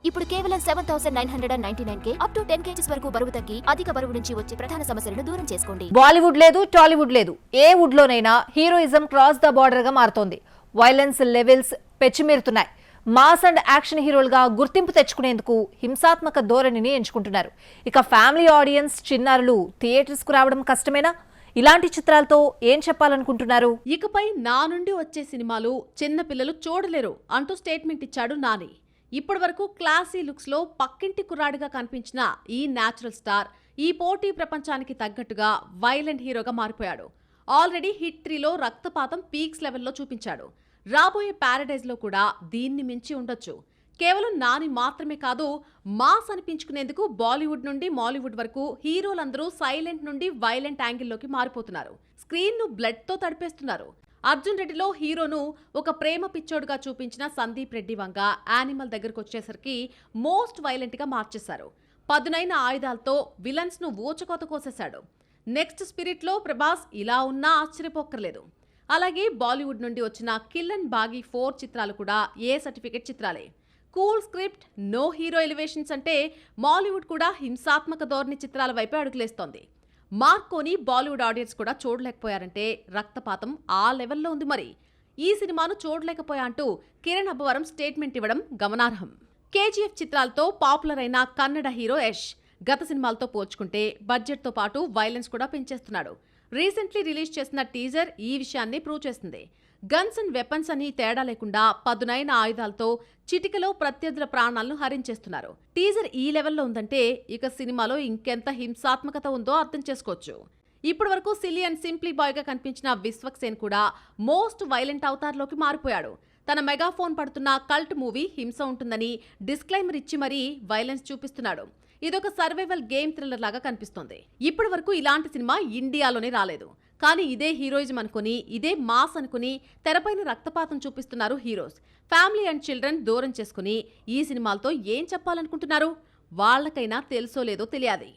ఇప్పుడు కేవలం 7,999 up to 10 kgs వరకు బరువు తగ్గి అధిక బరువు నుంచి వచ్చే ప్రధాన సమస్యలను దూరం చేసుకోండి. బాలీవుడ్ లేదు, టాలీవుడ్ లేదు, ఏ వుడ్ లోనైనా హీరోయిజం క్రాస్ ద బార్డర్ గా మారుతోంది. వైలెన్స్ లెవెల్స్ పెచ్చిమీరుతున్నాయి. మాస్ అండ్ యాక్షన్ హీరోలుగా గుర్తింపు తెచ్చుకునేందుకు హింసాత్మక ధోరణిని ఎంచుకుంటున్నారు. ఇక ఫ్యామిలీ ఆడియన్స్ చిన్నారులు థియేటర్స్ కు రావడం కష్టమేనా? ఇలాంటి చిత్రాలతో ఏం చెప్పాలనుకుంటున్నారు? ఇకపై నా నుండి వచ్చే సినిమాలు చిన్న పిల్లలు చూడలేరు అంటూ స్టేట్మెంట్ ఇచ్చాడు నాని. ఇప్పటి వరకు క్లాసీ లుక్స్ లో పక్కింటి కుర్రాడిగా కనిపించిన ఈ న్యాచురల్ స్టార్ ఈ పోటీ ప్రపంచానికి తగ్గట్టుగా వైలెంట్ హీరోగా మారిపోయాడు. ఆల్రెడీ హిట్ 3లో రక్తపాతం పీక్స్ లెవెల్లో చూపించాడు. రాబోయే ప్యారడైజ్ లో కూడా దీన్ని మించి ఉండొచ్చు. కేవలం నాని మాత్రమే కాదు, మాస్ అనిపించుకునేందుకు బాలీవుడ్ నుండి మాలీవుడ్ వరకు హీరోలందరూ సైలెంట్ నుండి వైలెంట్ యాంగిల్లోకి మారిపోతున్నారు. స్క్రీన్ ను బ్లడ్ తో తడిపేస్తున్నారు. అర్జున్ రెడ్డిలో హీరోను ఒక ప్రేమ పిచ్చోడుగా చూపించిన సందీప్ రెడ్డి వంగ యానిమల్ దగ్గరకు వచ్చేసరికి మోస్ట్ వైలెంట్ గా మార్చేశారు. పదునైన ఆయుధాలతో విలన్స్ ను ఊచకోత కోసేశాడు. నెక్స్ట్ స్పిరిట్ లో ప్రభాస్ ఇలా ఉన్నా ఆశ్చర్యపోక్కర్లేదు. అలాగే బాలీవుడ్ నుండి వచ్చిన కిల్ అండ్ బాగీ 4 చిత్రాలు కూడా ఏ సర్టిఫికెట్ చిత్రాలే. Cool script, no hero elevations అంటే మాలీవుడ్ కూడా హింసాత్మక ధోరణి చిత్రాల వైపే అడుగులేస్తోంది. మార్కోని బాలీవుడ్ ఆడియన్స్ కూడా చూడలేకపోయారంటే రక్తపాతం ఆ లెవెల్లో ఉంది. మరి ఈ సినిమాను చూడలేకపోయా అంటూ కిరణ్ అబ్బవరం స్టేట్మెంట్ ఇవ్వడం గమనార్హం. కేజీఎఫ్ చిత్రాలతో పాపులర్ అయిన కన్నడ హీరో యష్ గత సినిమాలతో పోల్చుకుంటే బడ్జెట్తో పాటు వైలెన్స్ కూడా పెంచేస్తున్నాడు. రీసెంట్లీ రిలీజ్ చేసిన టీజర్ ఈ విషయాన్ని ప్రూవ్ చేస్తుంది. గన్స్ అండ్ వెపన్స్ అని తేడా లేకుండా పదునైన ఆయుధాలతో చిటికలో ప్రత్యర్థుల ప్రాణాలను హరించేస్తున్నారు. టీజర్ ఈ లెవెల్లో ఉందంటే ఇక సినిమాలో ఇంకెంత హింసాత్మకత ఉందో అర్థం చేసుకోవచ్చు. ఇప్పటి వరకు సిల్లీ అండ్ సింప్లీ బాయ్ గా కనిపించిన విశ్వక్ సేన్ కూడా మోస్ట్ వైలెంట్ అవతార్లోకి మారిపోయాడు. తన మెగాఫోన్ పడుతున్న కల్ట్ మూవీ హింస ఉంటుందని డిస్క్లైమర్ ఇచ్చి మరీ వైలెన్స్ చూపిస్తున్నాడు. ఇదొక సర్వైవల్ గేమ్ థ్రిల్లర్ లాగా కనిపిస్తోంది. ఇప్పటి వరకు ఇలాంటి సినిమా ఇండియాలోనే రాలేదు. కానీ ఇదే హీరోయిజం అనుకుని, ఇదే మాస్ అనుకుని తెరపైన రక్తపాతం చూపిస్తున్నారు హీరోస్. ఫ్యామిలీ అండ్ చిల్డ్రన్ దూరం చేసుకుని ఈ సినిమాలతో ఏం చెప్పాలనుకుంటున్నారు? వాళ్ళకైనా తెలుసో లేదో తెలియాలి.